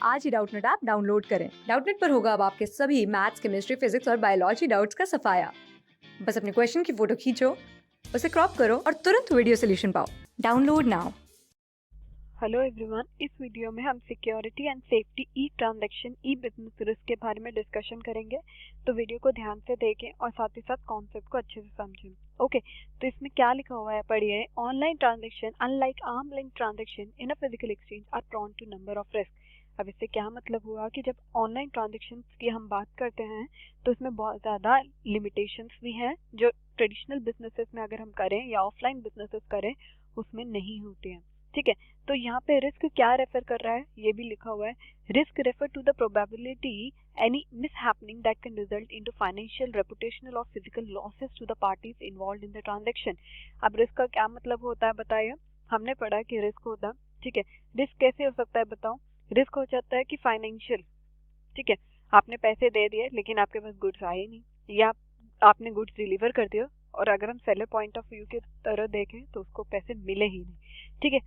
आज ही Doubtnut app download करें। Doubtnut पर होगा अब आपके सभी मैथ्स, केमिस्ट्री, फिजिक्स और बायोलॉजी डाउट्स का सफाया। बस अपने क्वेश्चन की फोटो खींचो, उसे क्रॉप करो और तुरंत वीडियो सोल्यूशन पाओ। Download now. हेलो एवरीवन, इस वीडियो में हम security and safety E transaction E business risk के बारे में डिस्कशन करेंगे। तो वीडियो को ध्यान से देखें और साथ ही साथ कॉन्सेप्ट को अच्छे से समझें। ओके, तो इसमें क्या लिखा हुआ है पढ़िए। Online transaction unlike arm length transaction in a physical exchange are prone to number of risk. अब इससे क्या मतलब हुआ कि जब ऑनलाइन ट्रांजैक्शन की हम बात करते हैं तो इसमें बहुत ज़्यादा लिमिटेशंस भी हैं जो ट्रेडिशनल बिजनेसेस में अगर हम करें या ऑफलाइन बिजनेसेस करें उसमें नहीं होते हैं। ठीक है, तो यहाँ पे रिस्क क्या रेफर कर रहा है ये भी लिखा हुआ है। Risk refer to the probability any mishappening that can result into financial, reputational और physical losses to the parties involved in the transaction. अब रिस्क का क्या मतलब होता है बताइए। हमने पढ़ा कि रिस्क होता है, ठीक है। रिस्क कैसे हो सकता है बताओ। रिस्क हो जाता है कि फाइनेंशियल, ठीक है, आपने पैसे दे दिए लेकिन आपके पास गुड्स आए नहीं, या आपने गुड्स डिलीवर कर दिया और अगर हम सेलर पॉइंट ऑफ व्यू की तरह देखें तो उसको पैसे मिले ही नहीं, ठीक है।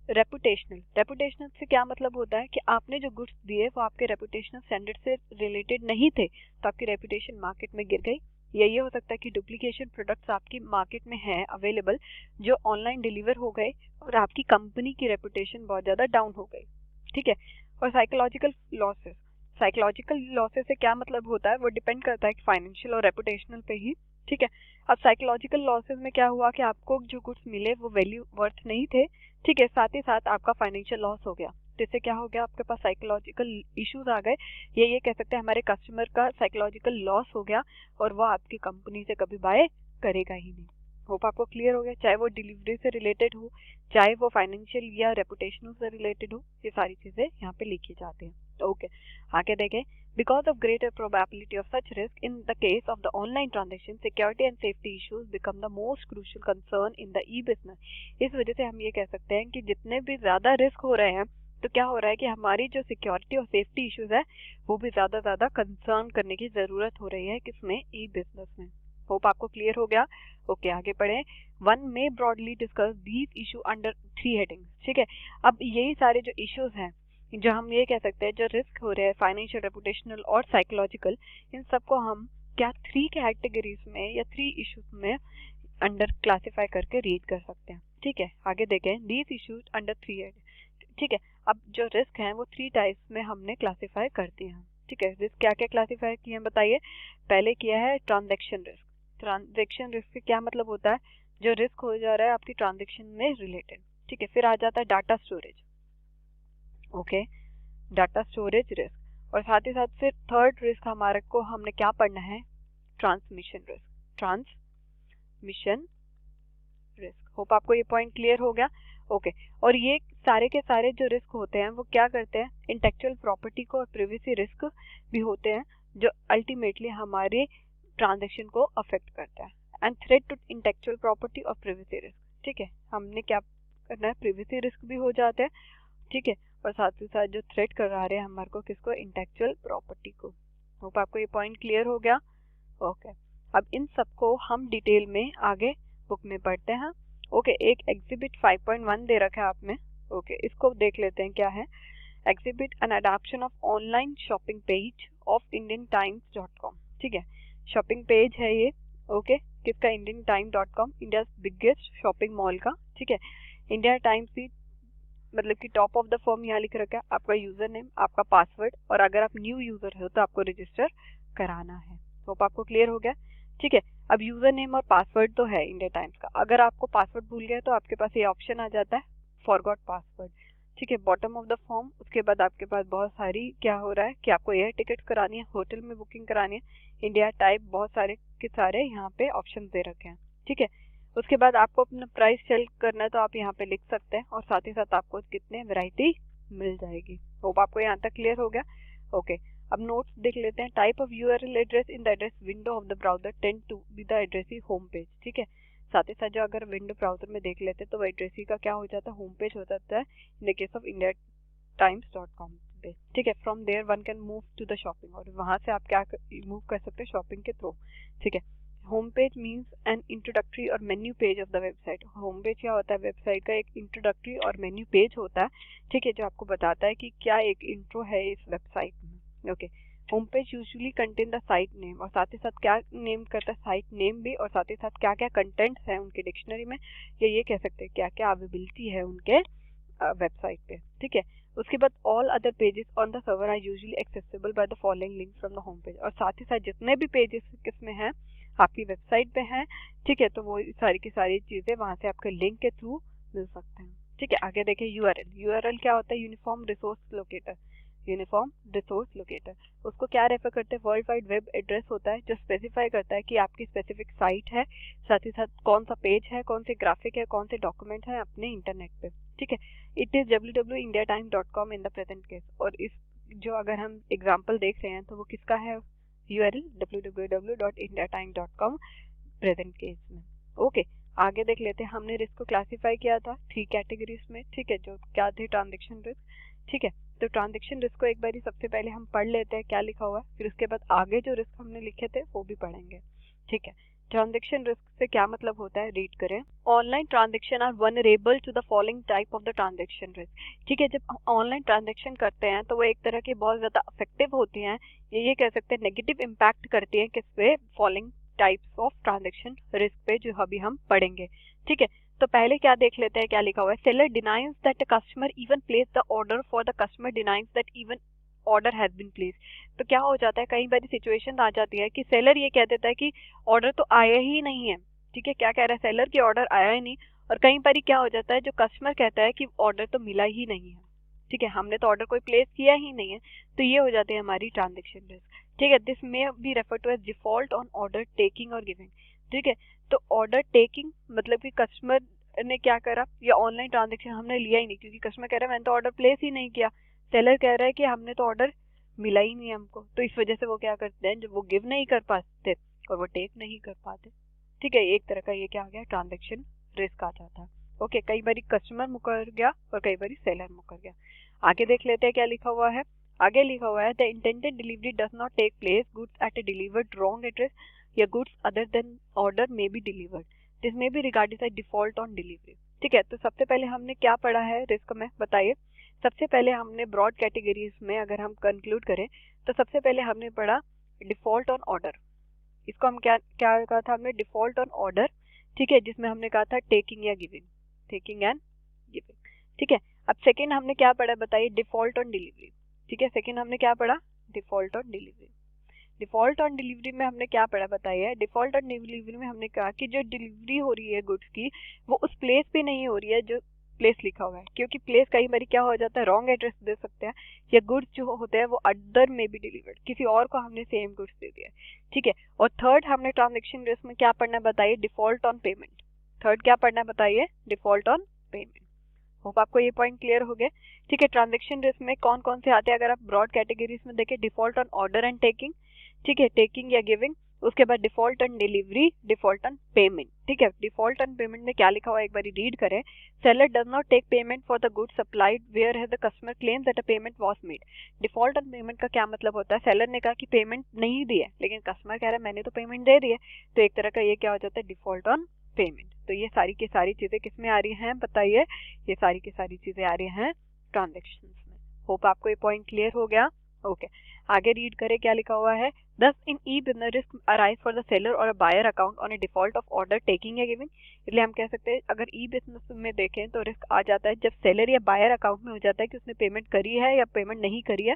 रेपुटेशनल, रेपुटेशनल से क्या मतलब होता है कि आपने जो गुड्स दिए वो आपके रेपुटेशनल स्टैंडर्ड से रिलेटेड नहीं थे तो आपकी रेपुटेशन मार्केट में गिर गई। या ये हो सकता है कि डुप्लीकेशन प्रोडक्ट्स आपकी मार्केट में हैं अवेलेबल जो ऑनलाइन डिलीवर हो गए और आपकी कंपनी की रेपुटेशन बहुत ज़्यादा डाउन हो गई, ठीक है। और साइकोलॉजिकल लॉसेस, साइकोलॉजिकल लॉसेस से क्या मतलब होता है वो डिपेंड करता है फाइनेंशियल और रेपुटेशनल पे ही, ठीक है। अब साइकोलॉजिकल लॉसेस में क्या हुआ कि आपको जो गुड्स मिले वो वैल्यू वर्थ नहीं थे, ठीक है, साथ ही साथ आपका फाइनेंशियल लॉस हो गया। तो इससे क्या हो गया, आपके पास साइकोलॉजिकल इश्यूज आ गए। ये कह सकते हैं हमारे कस्टमर का साइकोलॉजिकल लॉस हो गया और वो आपकी कंपनी से कभी बाय करेगा ही नहीं। होप आपको क्लियर हो गया। चाहे वो डिलीवरी से रिलेटेड हो, चाहे वो फाइनेंशियल या रेपुटेशनल से रिलेटेड हो, ये सारी चीजें यहाँ पे लिखी जाती हैं। ओके, आगे देखें। Because of greater probability of such risk in the case of the online transaction, security and safety issues become the most crucial concern in the e-business। इस वजह से हम ये कह सकते हैं कि जितने भी ज़्यादा रिस्क हो रहे हैं तो क्या हो रहा है कि हमारी जो सिक्योरिटी और सेफ्टी इश्यूज है वो भी ज़्यादा कंसर्न करने की ज़रूरत हो रही है किसमें, ई बिजनेस में। होप आपको क्लियर हो गया। ओके, आगे बढ़े। वन में broadly discuss these issue under 3 headings, ठीक है। अब यही सारे जो इश्यूज हैं जो हम ये कह सकते हैं जो रिस्क हो रहे हैं फाइनेंशियल, रेपुटेशनल और साइकोलॉजिकल, इन सबको हम क्या 3 कैटेगरीज में या 3 इश्यूज में अंडर क्लासिफाई करके रीड कर सकते हैं, ठीक है। आगे देखें। दीज इश्यूज अंडर 3, ठीक है। अब जो रिस्क हैं वो 3 टाइप्स में हमने क्लासिफाई कर दिए हैं, ठीक है। रिस्क क्या क्या क्लासिफाई किए हैं बताइए। पहले किया है ट्रांजैक्शन रिस्क। ट्रांजैक्शन रिस्क से क्या मतलब होता है, जो रिस्क हो जा रहा है आपकी ट्रांजैक्शन में रिलेटेड, ठीक है। फिर आ जाता है data storage, okay, data storage risk. और साथ ही साथ फिर थर्ड रिस्क हमारे को हमने क्या पढ़ना है, transmission risk, transmission risk. Hope आपको ये पॉइंट क्लियर हो गया। ओके, और ये सारे के सारे जो रिस्क होते हैं वो क्या करते हैं, इंटेलेक्चुअल प्रॉपर्टी को और प्रिवेसी रिस्क भी होते हैं जो अल्टीमेटली हमारे ट्रांजैक्शन को अफेक्ट करता है। And threat to intellectual property और प्रिवेसी रिस्क, ठीक है। हमने क्या करना है, प्रिवेसी रिस्क भी हो जाते हैं, ठीक है, और साथ ही साथ जो थ्रेट करा रहे हैं हमारे को किसको, इंटेलेक्चुअल प्रॉपर्टी को। होप आपको ये पॉइंट क्लियर हो गया। ओके, अब इन सबको हम डिटेल में आगे बुक में पढ़ते हैं। ओके, एक एग्जिबिट 5.1 दे रखा है आपने। ओके, इसको देख लेते हैं क्या है। Exhibit an adoption of online shopping page of indiantimes.com, ठीक है। शॉपिंग पेज है ये, ओके, किसका, indiantime.com, India biggest shopping mall का, ठीक है। इंडिया टाइम्स ही मतलब कि टॉप ऑफ द फॉर्म यहाँ लिख रखा है, आपका यूजर नेम, आपका पासवर्ड, और अगर आप न्यू यूजर हो तो आपको रजिस्टर कराना है। तो आपको क्लियर हो गया, ठीक है। अब यूजर नेम और पासवर्ड तो है इंडिया टाइम्स का, अगर आपको पासवर्ड भूल गया तो आपके पास ये ऑप्शन आ जाता है फॉरगॉट पासवर्ड, ठीक है, बॉटम ऑफ द फॉर्म। उसके बाद आपके पास बहुत सारी क्या हो रहा है कि आपको एयर टिकट करानी है, होटल में बुकिंग करानी है, इंडिया टाइप, बहुत सारे के सारे यहाँ पे ऑप्शन दे रखे हैं, ठीक है। उसके बाद आपको अपना प्राइस सेल करना है तो आप यहाँ पे लिख सकते हैं और साथ ही साथ आपको कितने वैरायटी मिल जाएगी। होप आपको यहाँ तक क्लियर हो गया। ओके, अब नोट्स देख लेते हैं। Type of URL address in the address window of the browser tend to be the addressee home page, ठीक है। साथ ही साथ जो अगर विंडो ब्राउजर में देख लेते हैं तो वो एड्रेसी का क्या हो जाता है, होम पेज हो जाता है in the case of indiatimes.com पे, ठीक है। From there one can move to the shopping, और वहाँ से आप क्या मूव कर सकते हैं शॉपिंग के थ्रू, ठीक है। Home page means an introductory और menu page of the website. Home page क्या होता है? वेबसाइट का एक इंट्रोडक्टरी और मेन्यू पेज होता है, ठीक है, जो आपको बताता है कि क्या एक इंट्रो है इस वेबसाइट में। Okay, home page usually contain the site name, और साथ ही साथ क्या नेम करता है? साइट नेम भी, और साथ ही साथ क्या क्या कंटेंट्स हैं उनके डिक्शनरी में, या ये कह सकते हैं क्या क्या अवेलेबिलिटी है उनके वेबसाइट पे, ठीक है। उसके बाद all other pages on the server are usually accessible by the following link from the home page, और साथ ही साथ जितने भी पेजेस किसमें हैं, आपकी वेबसाइट पे हैं, ठीक है, तो वो सारी की सारी चीज़ें वहाँ से आपके लिंक के थ्रू मिल सकते हैं, ठीक है। आगे देखें यूआरएल। यूआरएल क्या होता है? Uniform resource locator. Uniform resource locator उसको क्या रेफर करते हैं? वर्ल्ड वाइड वेब एड्रेस होता है जो स्पेसिफाई करता है कि आपकी स्पेसिफिक साइट है, साथ ही साथ कौन सा पेज है, कौन से ग्राफिक है, कौन से डॉक्यूमेंट है अपने इंटरनेट पे, ठीक है। It is www.indiatime.com in the present case, और इस जो अगर हम एग्जांपल देख रहे हैं तो वो किसका है? यूआरएल www.indiatime.com प्रेजेंट केस में। ओके, आगे देख लेते हैं। हमने रिस्क को क्लासिफाई किया था 3 कैटेगरीज में, ठीक है, जो क्या थे? ट्रांजैक्शन रिस्क, ठीक है। तो ट्रांजैक्शन रिस्क को एक बार सबसे पहले हम पढ़ लेते हैं क्या लिखा हुआ है, फिर उसके बाद आगे जो रिस्क हमने लिखे थे वो भी पढ़ेंगे, ठीक है। ट्रांजैक्शन रिस्क से क्या मतलब होता है? रीड करें। Online transaction are vulnerable to the following type of the transaction risk, ठीक है। जब ऑनलाइन ट्रांजैक्शन करते हैं तो वो एक तरह की बहुत ज्यादा अफेक्टिव होती हैं, ये कह सकते हैं नेगेटिव इम्पैक्ट करती है किस पे? Following types of transaction risk पे, जो अभी हम पढ़ेंगे, ठीक है। तो पहले क्या देख लेते हैं क्या लिखा हुआ है। Seller denies that customer even place the order for the customer denies that even order has been place. तो क्या हो जाता है, कई बार सिचुएशन आ जाती है कि सेलर ये कह देता है कि ऑर्डर तो आया ही नहीं है, ठीक है। क्या कह रहा है सेलर की? ऑर्डर आया ही नहीं। और कई बार क्या हो जाता है, जो कस्टमर कहता है कि ऑर्डर तो मिला ही नहीं है, ठीक है, हमने तो ऑर्डर कोई प्लेस किया ही नहीं है। तो ये हो जाती है हमारी ट्रांजैक्शन रिस्क, ठीक है। This may be refer to as default on order taking और गिविंग, ठीक है। तो ऑर्डर टेकिंग मतलब कि कस्टमर ने क्या करा, या ऑनलाइन ट्रांजैक्शन हमने लिया ही नहीं, क्योंकि कस्टमर कह रहा है मैंने तो ऑर्डर प्लेस ही नहीं किया, सेलर कह रहा है कि हमने तो ऑर्डर मिला ही नहीं हमको, तो इस वजह से वो क्या करते हैं, जब वो गिव नहीं कर पाते और वो टेक नहीं कर पाते, ठीक है। एक तरह का ये क्या आ गया? ट्रांजैक्शन रिस्क आ जाता है। ओके, कई बार कस्टमर मुकर गया और कई बार सेलर मुकर गया। आगे देख लेते हैं क्या लिखा हुआ है। आगे लिखा हुआ है the intended delivery does not take place, goods at a delivered wrong address या goods other than order may be delivered, this may be regarded as default on delivery, ठीक है। तो सबसे पहले हमने क्या पढ़ा है रिस्क में, बताइए। सबसे पहले हमने ब्रॉड कैटेगरीज में अगर हम कंक्लूड करें तो सबसे पहले हमने पढ़ा डिफॉल्ट ऑन ऑर्डर। इसको हम क्या क्या कहा था हमने? डिफॉल्ट ऑन ऑर्डर, ठीक है, जिसमें हमने कहा था टेकिंग या गिविंग, टेकिंग एंड गिविंग, ठीक है। अब सेकंड हमने क्या पढ़ा, बताइए? डिफॉल्ट ऑन डिलीवरी, ठीक है। सेकंड हमने क्या पढ़ा? Default on delivery. Default on delivery में हमने क्या पढ़ा, बताइए? डिफॉल्ट ऑन डिलीवरी में हमने कहा कि जो डिलीवरी हो रही है गुड्स की वो उस प्लेस पे नहीं हो रही है जो प्लेस लिखा हुआ है, क्योंकि प्लेस कई बार क्या हो जाता है, रॉन्ग एड्रेस दे सकते हैं, या गुड्स जो होते हैं वो अदर में भी डिलीवर्ड, किसी और को हमने सेम गुड्स दे दिया, ठीक है। और थर्ड हमने ट्रांजैक्शन रिस्क में क्या पढ़ना है, बताइए? Default on payment. थर्ड क्या पढ़ना है, बताइए? Default on payment. होप आपको ये पॉइंट क्लियर हो गए, ठीक है। ट्रांजैक्शन रिस्क में कौन कौन से आते हैं अगर आप ब्रॉड कैटेगरीज में देखें? Default on order and taking, ठीक है, टेकिंग या गिविंग। उसके बाद default on delivery, default on payment, ठीक है। डिफॉल्ट ऑन पेमेंट में क्या लिखा हुआ है एक बार रीड करें। Seller does not take payment for the goods supplied where has the customer claims that a payment was made. Default on payment का क्या मतलब होता है? सेलर ने कहा कि पेमेंट नहीं दी है, लेकिन कस्टमर कह रहा है मैंने तो पेमेंट दे दी है, तो एक तरह का ये क्या हो जाता है? Default on payment. तो ये सारी की सारी चीजें किसमें आ रही हैं, बताइए? ये सारी की सारी चीजें आ रही हैं ट्रांजैक्शंस में। होप आपको ये पॉइंट क्लियर हो गया। ओके, आगे रीड करें क्या लिखा हुआ है। Thus in e-business risk arise for the seller or a buyer account on a default of order taking या giving। इसलिए हम कह सकते हैं अगर ई बिजनेस में देखें तो रिस्क आ जाता है जब सेलर या बायर अकाउंट में हो जाता है कि उसने पेमेंट करी है या पेमेंट नहीं करी है,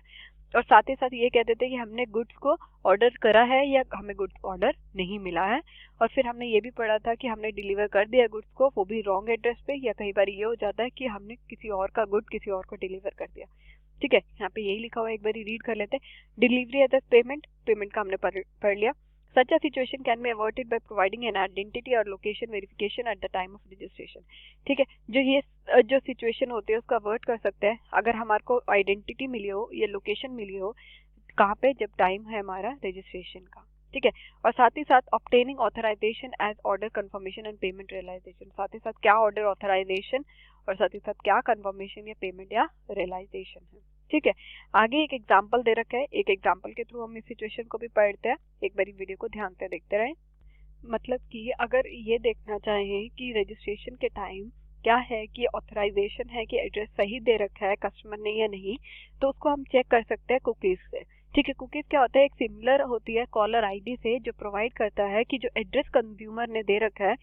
और साथ ही साथ ये कह देते हैं कि हमने गुड्स को ऑर्डर करा है या हमें गुड्स ऑर्डर नहीं मिला है। और फिर हमने ये भी पढ़ा था कि हमने डिलीवर कर दिया गुड्स को, वो भी रॉन्ग एड्रेस पे, या कई बार ये हो जाता है कि हमने किसी और का गुड किसी और को डिलीवर कर दिया, ठीक है। यहाँ पे यही लिखा हुआ है, एक बार रीड कर लेते हैं। डिलीवरी एज पेमेंट, पेमेंट का हमने पढ़ लिया। Such a situation can be averted by providing an identity और location verification at the time of registration, ठीक है। जो सिचुएशन होती है उसका अवर्ट कर सकते हैं अगर हमारे को आइडेंटिटी मिली हो या लोकेशन मिली हो, कहाँ पे? जब टाइम है हमारा रजिस्ट्रेशन का, ठीक है। और साथ ही साथ obtaining authorization as order confirmation and payment realization, साथ ही साथ क्या ऑर्डर ऑथराइजेशन और साथ ही साथ क्या कंफर्मेशन या पेमेंट या रियलाइजेशन है, ठीक है। आगे एक एग्जांपल दे रखा है, एक एग्जांपल के थ्रू हम इस सिचुएशन को भी पढ़ते हैं। एक बारी वीडियो को ध्यान से देखते रहें। मतलब कि अगर ये देखना चाहें कि रजिस्ट्रेशन के टाइम क्या है कि ऑथराइजेशन है कि एड्रेस सही दे रखा है कस्टमर ने या नहीं, तो उसको हम चेक कर सकते हैं कुकीज से। ठीक है, कुकीज क्या होता है, एक सिमिलर होती है कॉलर आईडी से जो प्रोवाइड करता है कि जो एड्रेस कंज्यूमर ने दे रखा है,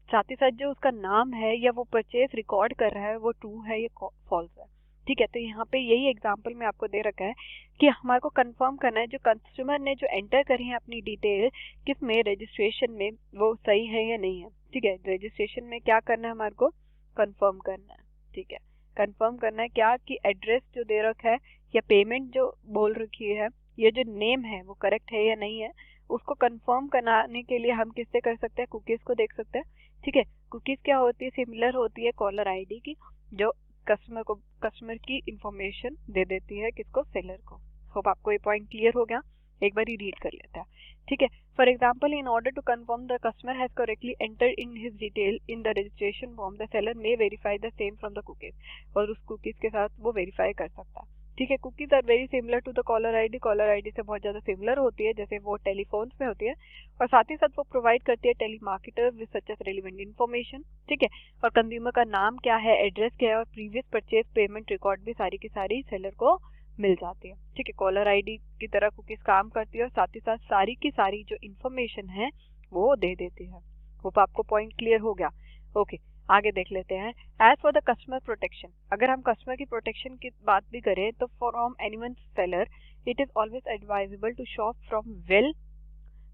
साथ ही साथ जो उसका नाम है या वो परचेज रिकॉर्ड कर रहा है वो ट्रू है या फॉल्स है। ठीक है, तो यहाँ पे यही एग्जांपल में आपको दे रखा है कि हमारे को कंफर्म करना है जो कस्टमर ने जो एंटर करी है अपनी डिटेल किस में रजिस्ट्रेशन में, वो सही है या नहीं है। ठीक है, रजिस्ट्रेशन में क्या करना है, हमारे को कंफर्म करना है। ठीक है, कंफर्म करना है क्या कि एड्रेस जो दे रखा है या पेमेंट जो बोल रखी है, ये जो नेम है वो करेक्ट है या नहीं है, उसको कंफर्म कराने के लिए हम किससे कर सकते हैं, कुकीज को देख सकते हैं। ठीक है, कुकीज क्या होती है, सिमिलर होती है कॉलर आईडी की, जो कस्टमर की इंफॉर्मेशन दे देती है किसको, सेलर को। होप आपको ये पॉइंट क्लियर हो गया, एक बार ही रीड कर लेता है। ठीक है, for example in order to confirm the customer has correctly entered in his detail in the registration form, the seller may verify the same from the cookies, और उस कुकीज के साथ वो वेरीफाई कर सकता है। ठीक है, cookies are very similar to the caller ID, caller ID से बहुत ज्यादा सिमिलर होती है जैसे वो टेलीफोन्स में होती है, और साथ ही साथ वो प्रोवाइड करती है telemarketers with such as relevant information. ठीक है, और कंज्यूमर का नाम क्या है, एड्रेस क्या है, और प्रीवियस परचेज पेमेंट रिकॉर्ड भी सारी की सारी सेलर को मिल जाती है। ठीक है, कॉलर आईडी की तरह कुकीज काम करती है और साथ ही साथ सारी की सारी जो इन्फॉर्मेशन है वो दे देती है। होप आपको पॉइंट क्लियर हो गया। ओके, आगे देख लेते हैं। As for the customer protection, अगर हम कस्टमर की प्रोटेक्शन की बात भी करें तो from anyone seller it is always advisable to shop from well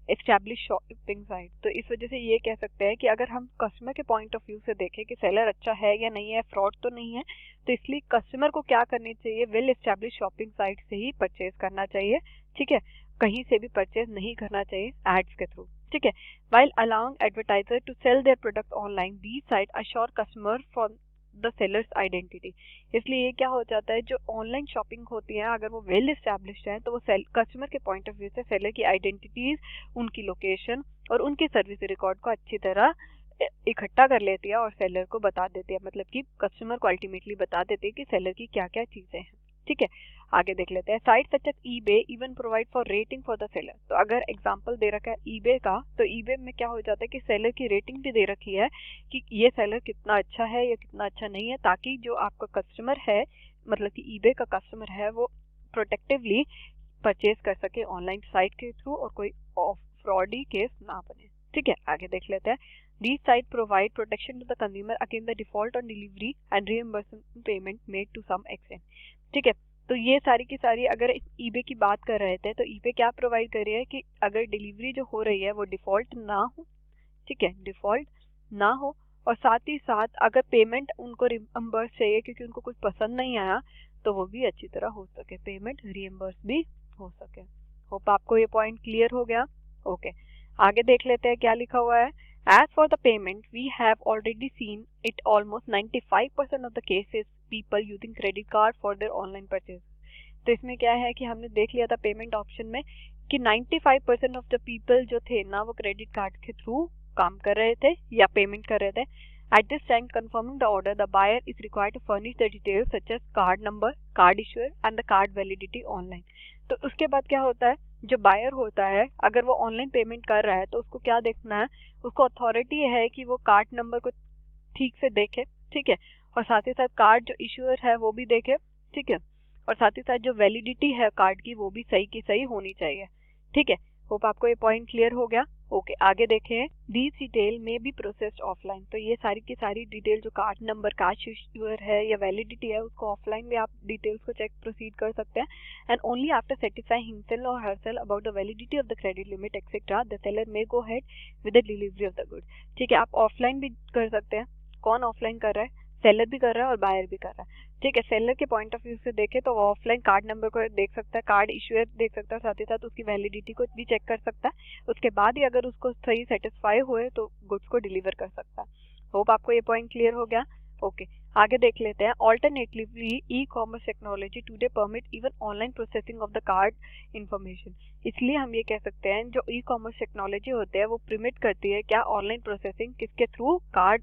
establish shopping site. तो इस वजह से ये कह सकते हैं कि अगर हम कस्टमर के पॉइंट ऑफ व्यू से देखें कि सेलर अच्छा है या नहीं है, फ्रॉड तो नहीं है, तो इसलिए कस्टमर को क्या करनी चाहिए, वेल एस्टैब्लिश शॉपिंग साइट से ही परचेज करना चाहिए। ठीक है, कहीं से भी परचेज नहीं करना चाहिए एड्स के थ्रू। ठीक है, while allowing advertiser to sell their product online, these sites assure customer from the seller's identity। इसलिए ये क्या हो जाता है, जो ऑनलाइन शॉपिंग होती है अगर वो वेल एस्टैब्लिश्ड है तो वो कस्टमर के पॉइंट ऑफ व्यू से सेलर की आइडेंटिटीज, उनकी लोकेशन और उनकी सर्विस रिकॉर्ड को अच्छी तरह इकट्ठा कर लेती है और सेलर को बता देती है, मतलब कि कस्टमर को अल्टीमेटली बता देती है कि सेलर की क्या क्या चीजें हैं। ठीक है, आगे देख लेते हैं। Site such as eBay even provide for rating for the seller. तो अगर एग्जांपल दे रखा है ईबे का, तो ईबे में क्या हो जाता है कि सेलर की रेटिंग भी दे रखी है कि ये सेलर कितना अच्छा है या कितना अच्छा नहीं है, ताकि जो आपका कस्टमर है, मतलब कि ईबे का कस्टमर है, वो प्रोटेक्टिवली परचेज कर सके ऑनलाइन साइट के थ्रू और कोई फ्रॉडी केस ना बने। ठीक है, आगे देख लेते हैं। These sites provide protection to the consumer against the default on delivery and reimbursement payment made to some extent। ठीक है, तो ये सारी की सारी अगर ईबे की बात कर रहे थे तो ईबे क्या प्रोवाइड कर रही है कि अगर डिलीवरी जो हो रही है वो डिफॉल्ट ना हो। ठीक है, डिफॉल्ट ना हो, और साथ ही साथ अगर पेमेंट उनको रिएम्बर्स चाहिए क्योंकि उनको कुछ पसंद नहीं आया तो वो भी अच्छी तरह हो सके, पेमेंट रिएम्बर्स भी हो सके। होप आपको ये पॉइंट क्लियर हो गया। ओके, आगे देख लेते हैं क्या लिखा हुआ है। As for the payment, we have already seen it almost 95% of the cases people using credit card for their online purchase। तो इसमें क्या है कि हमने देख लिया था पेमेंट ऑप्शन में कि 95% ऑफ द पीपल जो थे ना वो क्रेडिट कार्ड के थ्रू काम कर रहे थे या पेमेंट कर रहे थे। At this time, confirming the order, the buyer is required to furnish the details such as card number, card issuer and the card validity online। तो उसके बाद क्या होता है, जो बायर होता है अगर वो ऑनलाइन पेमेंट कर रहा है तो उसको क्या देखना है, उसको अथॉरिटी है कि वो कार्ड नंबर को ठीक से देखे। ठीक है, और साथ ही साथ कार्ड जो इश्यूअर है वो भी देखे। ठीक है, और साथ ही साथ जो वैलिडिटी है कार्ड की वो भी सही की सही होनी चाहिए। ठीक है, होप आपको ये पॉइंट क्लियर हो गया। ओके, आगे देखें। दीज डिटेल में बी प्रोसेस्ड ऑफलाइन। तो ये सारी की सारी डिटेल जो कार्ड नंबर, कार्ड इश्यूअर है या वैलिडिटी है, उसको ऑफलाइन भी आप डिटेल्स को चेक प्रोसीड कर सकते हैं। And only after satisfying himself और herself about the validity of the credit limit etcetera, the seller may go head with the delivery of the good. ठीक है, आप ऑफलाइन भी कर सकते हैं। कौन ऑफलाइन कर रहा है, सेलर भी कर रहा है और बायर भी कर रहा है। ठीक है, सेलर के पॉइंट ऑफ व्यू से देखें तो वो ऑफलाइन कार्ड नंबर को देख सकता है, कार्ड इश्यूअर देख सकता है, साथ ही साथ उसकी वैलिडिटी को भी चेक कर सकता है। उसके बाद ही अगर उसको सही सेटिस्फाई हुए तो गुड्स को डिलीवर कर सकता है। होप आपको ये पॉइंट क्लियर हो गया। ओके, आगे देख लेते हैं। Alternatively e commerce technology today permit even online processing of the card information. इसलिए हम ये कह सकते हैं जो ई कॉमर्स टेक्नोलॉजी होती है वो परमिट करती है क्या, ऑनलाइन प्रोसेसिंग किसके थ्रू, कार्ड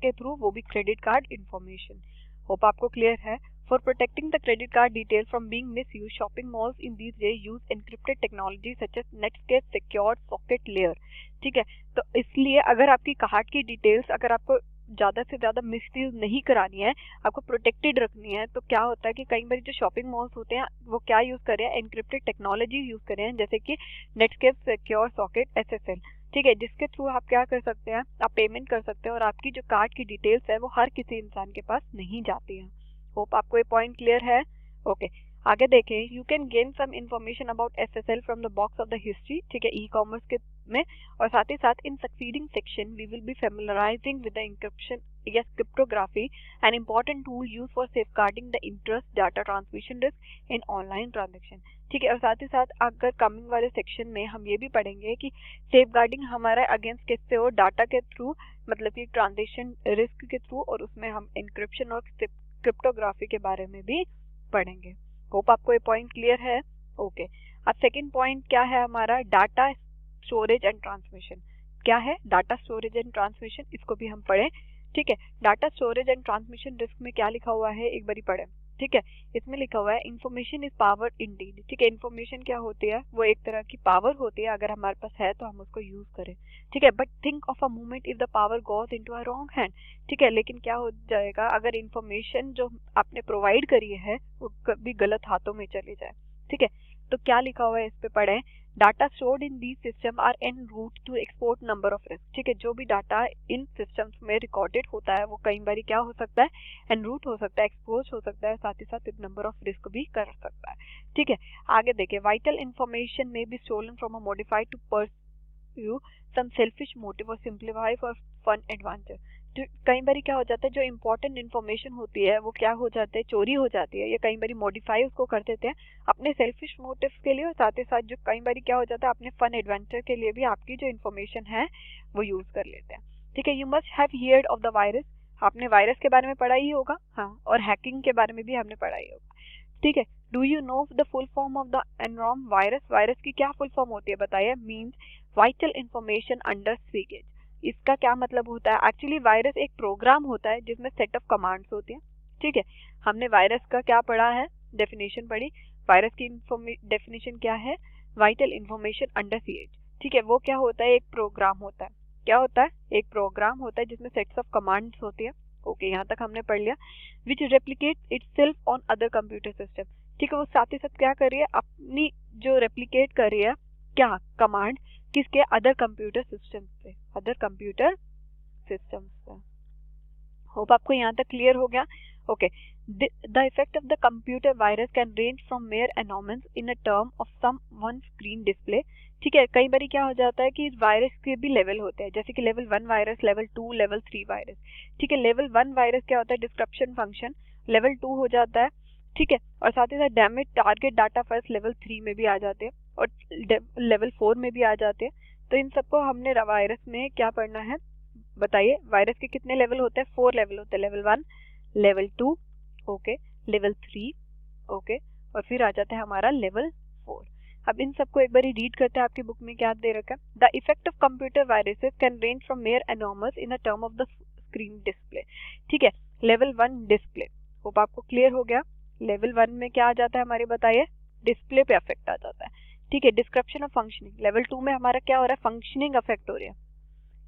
के थ्रू, वो भी क्रेडिट कार्ड इंफॉर्मेशन। होप आपको क्लियर है। For protecting the credit card details from being misused, shopping malls in these days use encrypted technology such as Netscape Secure Socket Layer. ठीक है, तो इसलिए अगर आपकी कार्ड की डिटेल्स अगर आपको ज़्यादा से ज़्यादा मिसयूज नहीं करानी है, आपको प्रोटेक्टेड रखनी है, तो क्या होता है कि कई बार जो शॉपिंग मॉल्स होते हैं वो क्या यूज़ कर रहे हैं, एनक्रिप्टेड टेक्नोलॉजी यूज़ कर रहे हैं, जैसे कि नेटस्केप सिक्योर सॉकेट SSL। ठीक है, जिसके थ्रू आप क्या कर सकते हैं, आप पेमेंट कर सकते हैं और आपकी जो कार्ड की डिटेल्स है वो हर किसी इंसान के पास नहीं जाती है। होप आपको ये पॉइंट क्लियर है। ओके, आगे देखें। You can gain some information about SSL from the box of the history. ठीक है, ई-कॉमर्स के में, और साथ ही साथ in succeeding section we will be familiarising with the encryption या cryptography, an important tool use for safeguarding the interest data transmission risk in online transaction. ठीक है, और साथ ही साथ अगर कमिंग वाले सेक्शन में हम ये भी पढ़ेंगे कि सेफगार्डिंग हमारा अगेंस्ट किससे हो, डाटा के थ्रू, मतलब कि ट्रांजेक्शन रिस्क के थ्रू, और उसमें हम इंक्रिप्शन और क्रिप्टोग्राफी के बारे में भी पढ़ेंगे। होप आपको ये पॉइंट क्लियर है। ओके, अब सेकंड पॉइंट क्या है हमारा, डाटा स्टोरेज एंड ट्रांसमिशन। क्या है डाटा स्टोरेज एंड ट्रांसमिशन, इसको भी हम पढ़ें। ठीक है, data storage and transmission risk में क्या लिखा हुआ है एक बारी पढ़ें। ठीक है, इसमें लिखा हुआ है इंफॉर्मेशन इज पावर इंडीड। ठीक है, इंफॉर्मेशन क्या होती है, वो एक तरह की पावर होती है, अगर हमारे पास है तो हम उसको यूज करें। ठीक है, but think of a moment if the power goes into a wrong hand. ठीक है, लेकिन क्या हो जाएगा अगर इंफॉर्मेशन जो आपने प्रोवाइड करी है वो कभी गलत हाथों में चली जाए। ठीक है, तो क्या लिखा हुआ है इस पे पढ़ें। Data stored in these system are an route to export number of risk. ठीक है, जो भी डाटा इन सिस्टम्स में रिकॉर्डेड होता है वो कई बार क्या हो सकता है, एन रूट हो सकता है, एक्सपोज हो सकता है, साथ ही साथ एक नंबर ऑफ रिस्क भी कर सकता है। ठीक है, आगे देखिए। Vital information may be stolen from a modified to pursue some selfish motive और सिंप्लीफाई फॉर फन एडवांटेज। तो कई बार क्या हो जाता है, जो इंपॉर्टेंट इन्फॉर्मेशन होती है वो क्या हो जाता है, चोरी हो जाती है, या कई बार मॉडिफाई उसको कर देते हैं अपने सेल्फिश मोटिव्स के लिए, और साथ ही साथ जो कई बार क्या हो जाता है अपने फन एडवेंचर के लिए भी आपकी जो इन्फॉर्मेशन है वो यूज कर लेते हैं। ठीक है, you must have heard of the virus. आपने वायरस के बारे में पढ़ा ही होगा, हाँ, और हैकिंग के बारे में भी हमने पढ़ा ही होगा। ठीक है, do you know the full form of the एनरॉम वायरस। वायरस की क्या फुल फॉर्म होती है बताइए। मीन्स वाइटल इंफॉर्मेशन अंडर स्वीगेज। इसका क्या मतलब होता है, एक्चुअली वायरस एक प्रोग्राम होता है जिसमें सेट ऑफ कमांड्स होती हैं। ठीक है, हमने वायरस का क्या पढ़ा है, डेफिनेशन पढ़ी। वायरस की डेफिनेशन क्या है, वाइटल इंफॉर्मेशन अंडर सीएज। ठीक है, वो क्या होता है, एक प्रोग्राम होता है। क्या होता है, एक प्रोग्राम होता है जिसमें सेट्स ऑफ कमांड्स होती है। ओके, यहाँ तक हमने पढ़ लिया। Which replicate itself on other computer system. ठीक है, वो साथ ही साथ क्या कर रही है, अपनी जो रेप्लिकेट कर रही है क्या कमांड, किसके, अदर कंप्यूटर सिस्टम से, अदर कंप्यूटर सिस्टम से। होप आपको यहाँ तक क्लियर हो गया। Okay, the effect of the computer virus can range from mere annoyance in a term of some one screen display. ठीक है, कई बार क्या हो जाता है कि वायरस के भी लेवल होते हैं, जैसे कि level 1 virus, level 2, level 3 virus. ठीक है, लेवल 1 वायरस क्या होता है, डिस्क्रिप्शन फंक्शन, लेवल 2 हो जाता है। ठीक है, और साथ ही साथ damage target data files level 3 में भी आ जाते हैं और लेवल 4 में भी आ जाते हैं। तो इन सबको हमने वायरस में क्या पढ़ना है बताइए। वायरस के कितने लेवल होते हैं, 4 लेवल होते हैं, level 1, level 2, okay, level 3, okay, और फिर आ जाता है हमारा लेवल 4। अब इन सबको एक बार रीड करते हैं, आपकी बुक में क्या दे रखा है। The effect of computer viruses can range from mayor enormous in a term of the screen display. ठीक है, लेवल 1 डिस्प्ले, होप आपको क्लियर हो गया। लेवल 1 में क्या आ जाता है हमारे बताइए, डिस्प्ले पे अफेक्ट आ जाता है। ठीक है, डिस्क्रिप्शन ऑफ फंक्शनिंग। लेवल 2 में हमारा क्या हो रहा है, फंक्शनिंग अफेक्ट हो रही है।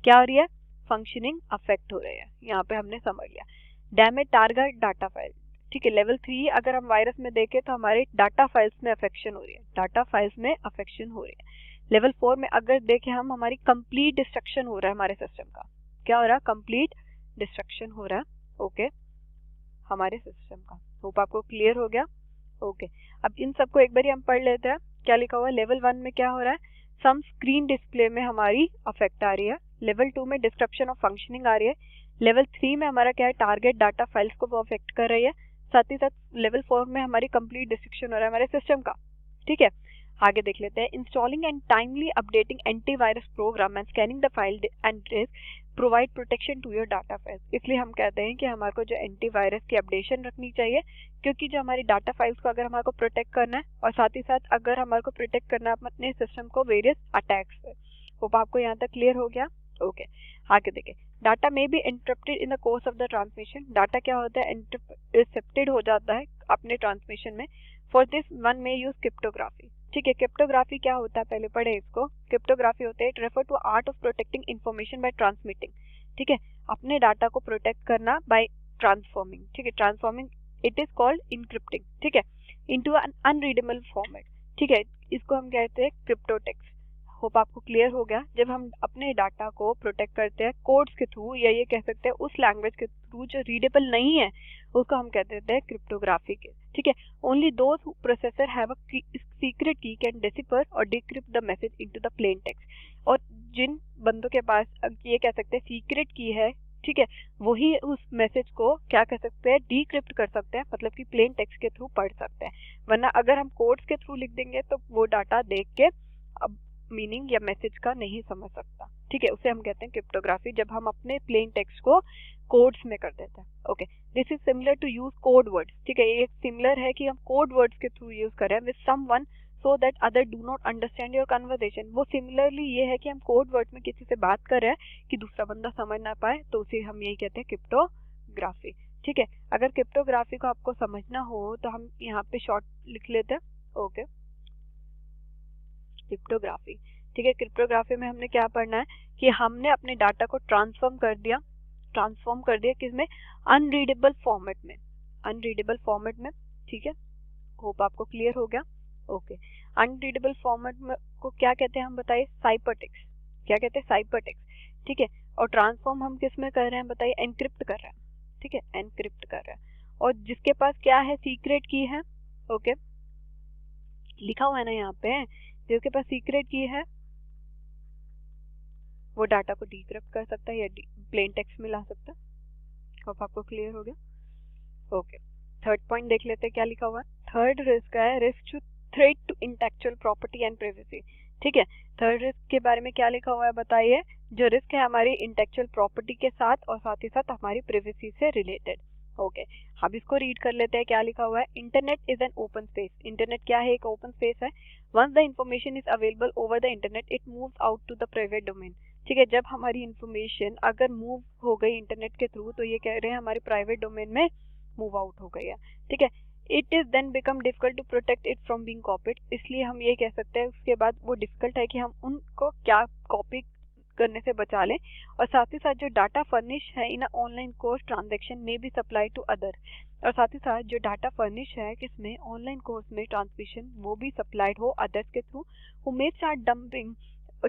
क्या हो रही है, फंक्शनिंग अफेक्ट हो रही है, यहाँ पे हमने समझ लिया। Damage target data file. ठीक है, लेवल 3 अगर हम वायरस में देखें तो हमारे डाटा फाइल्स में अफेक्शन हो रही है, डाटा फाइल्स में अफेक्शन हो रही है। लेवल 4 में अगर देखें हम, हमारी कंप्लीट डिस्ट्रक्शन हो रहा है हमारे सिस्टम का। क्या हो रहा है, कंप्लीट डिस्ट्रक्शन हो रहा है, ओके, हमारे सिस्टम का। होप आपको क्लियर हो गया। ओके, अब इन सबको एक बार हम पढ़ लेते हैं। क्या लिखा हुआ है, लेवल 1 में क्या हो रहा है, सम स्क्रीन डिस्प्ले में हमारी अफेक्ट आ रही है। लेवल 2 में डिस्क्रिप्शन ऑफ फंक्शनिंग आ रही है। लेवल 3 में हमारा क्या है, टारगेट डाटा फाइल्स को वो अफेक्ट कर रही है। साथ ही साथ लेवल 4 में हमारी कंप्लीट डिस्ट्रक्शन हो रहा है हमारे सिस्टम का। ठीक है, आगे देख लेते हैं। Installing and timely updating antivirus program and scanning the file and disk provide protection to your data files. इसलिए हम कहते हैं कि हमारे को जो एंटीवायरस की अपडेशन रखनी चाहिए, क्योंकि जो हमारी डाटा फाइल्स को अगर हमारे को प्रोटेक्ट करना है, और साथ ही साथ अगर हमारे को प्रोटेक्ट करना है अपने सिस्टम को वेरियस अटैक्स से। होप आपको यहाँ तक क्लियर हो गया। ओके, आगे देखें, डाटा में be interrupted in the course of the transmission. Data क्या होता है, इंटरसेप्टेड हो जाता है अपने ट्रांसमिशन में। फॉर दिस वन में यूज क्रिप्टोग्राफी। ठीक है, क्रिप्टोग्राफी क्या होता है, पहले पढ़े इसको। क्रिप्टोग्राफी होता है, it refer to art of protecting information by transmitting. ठीक है, अपने डाटा को प्रोटेक्ट करना बाय ट्रांसफॉर्मिंग। ठीक है, transforming it is called encrypting. ठीक है, इनटू एन अनरीडेबल फॉर्मेट। ठीक है, इसको हम कहते हैं क्रिप्टो टेक्स्ट। होप आपको क्लियर हो गया। जब हम अपने डाटा को प्रोटेक्ट करते हैं कोड्स के थ्रू, या ये कह सकते हैं उस लैंग्वेज के थ्रू जो रीडेबल नहीं है, उसको हम कहते हैं क्रिप्टोग्राफी के। ठीक है, only those who processor have a secret की कैन डिसिफर और decrypt the message into the plain text. और जिन बंदों के पास ये कह सकते हैं सीक्रेट की है, ठीक है, वही उस मैसेज को क्या कह सकते हैं, डिक्रिप्ट कर सकते हैं, मतलब कि प्लेन टेक्स्ट के थ्रू पढ़ सकते हैं। वरना अगर हम कोड्स के थ्रू लिख देंगे तो वो डाटा देख के अब मीनिंग या मैसेज का नहीं समझ सकता। ठीक है, उसे हम कहते हैं क्रिप्टोग्राफी, जब हम अपने प्लेन टेक्स्ट को कोड्स में कर देते हैं। Okay, this is similar to use code words. ठीक है, ये सिमिलर है कि हम कोड वर्ड्स के थ्रू यूज करें with someone so that other do not understand your conversation. वो सिमिलरली ये है कि हम कोड वर्ड्स में किसी से बात कर रहे हैं कि दूसरा बंदा समझ ना पाए, तो उसे हम यही कहते हैं क्रिप्टोग्राफी। ठीक है, अगर क्रिप्टोग्राफी को आपको समझना हो तो हम यहाँ पे शॉर्ट लिख लेते हैं। Okay, cryptography. ठीक है, क्रिप्टोग्राफी में हमने क्या पढ़ना है कि हमने अपने डाटा को ट्रांसफॉर्म कर दिया किसमें, अनरीडेबल फॉर्मेट में, अनरीडेबल फॉर्मेट में। ठीक है, होप आपको क्लियर हो गया। ओके, अनरीडेबल फॉर्मेट में को क्या कहते हैं हम बताइए, साइफरटेक्स्ट। क्या कहते हैं, साइफरटेक्स्ट। ठीक है, और ट्रांसफॉर्म हम किस में कर रहे हैं बताइए, एनक्रिप्ट कर रहे हैं। ठीक है, एनक्रिप्ट कर रहे हैं। और जिसके पास क्या है, सीक्रेट की है। ओके, लिखा हुआ है ना यहाँ पे, जिसके पास सीक्रेट की है वो डाटा को डिक्रिप्ट कर सकता है या प्लेन टेक्स्ट में ला सकता है। होप आपको क्लियर हो गया। ओके, थर्ड पॉइंट देख लेते हैं क्या लिखा हुआ है। थर्ड रिस्क है risk to threat to intellectual property and privacy. ठीक है, थर्ड रिस्क के बारे में क्या लिखा हुआ है बताइए, जो रिस्क है हमारी इंटेलेक्चुअल प्रॉपर्टी के साथ और साथ ही साथ हमारी प्राइवेसी से रिलेटेड। ओके, अब इसको रीड कर लेते हैं क्या लिखा हुआ है। Internet is an open space. Internet क्या है, एक ओपन स्पेस है। Once the information is available over the internet it moves out to the private domain. ठीक है, जब हमारी इंफॉर्मेशन अगर मूव हो गई इंटरनेट के थ्रू, तो ये कह रहे हैं हमारे प्राइवेट डोमेन में मूव आउट हो गई है। ठीक है, it is then become difficult to protect it from being copied. इसलिए हम ये कह सकते हैं उसके बाद वो डिफिकल्ट है कि हम उनको क्या कॉपी करने से बचा लें। और साथ ही साथ जो डाटा फर्निश है इन ऑनलाइन कोर्स ट्रांजैक्शन में भी सप्लाई टू अदर। और साथ ही साथ जो डाटा फर्निश है किसमें, ऑनलाइन कोर्स में ट्रांसमिशन, वो भी सप्लाइड हो अदर्स के through who may start dumping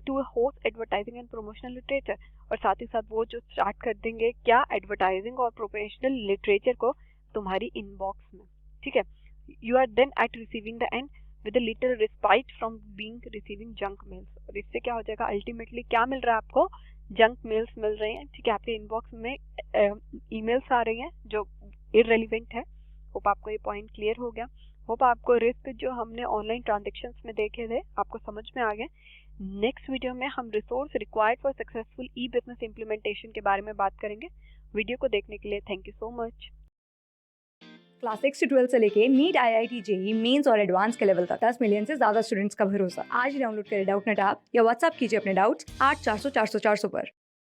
to host advertising and promotional literature. और साथ ही साथ वो जो स्टार्ट कर देंगे क्या, एडवर्टाइजिंग और प्रोमोशनल लिटरेचर को तुम्हारी इनबॉक्स में। ठीक है, you are then at receiving the end with a little respite from being receiving junk mails. और इससे क्या हो जाएगा, अल्टीमेटली क्या मिल रहा है आपको, जंक मेल्स मिल रहे हैं। ठीक है, आपके इनबॉक्स में ईमेल्स आ रही हैं जो इररेलेवेंट है। होप आपको ये पॉइंट क्लियर हो गया। होप आपको रिस्क जो हमने ऑनलाइन ट्रांजैक्शंस में देखे थे आपको समझ में आ गए। नेक्स्ट वीडियो में हम resource required for successful E business implementation के बारे में बात करेंगे। वीडियो को देखने के लिए thank you so much. Class 6 से 12 से लेके नीट, IIT, JEE, मेंस और एडवांस के लेवल तक 10 मिलियन से ज्यादा स्टूडेंट्स का भरोसा। आज ही डाउनलोड करें डाउटनेट ऐप या व्हाट्सएप कीजिए अपने डाउट्स 8400 400 400 पर।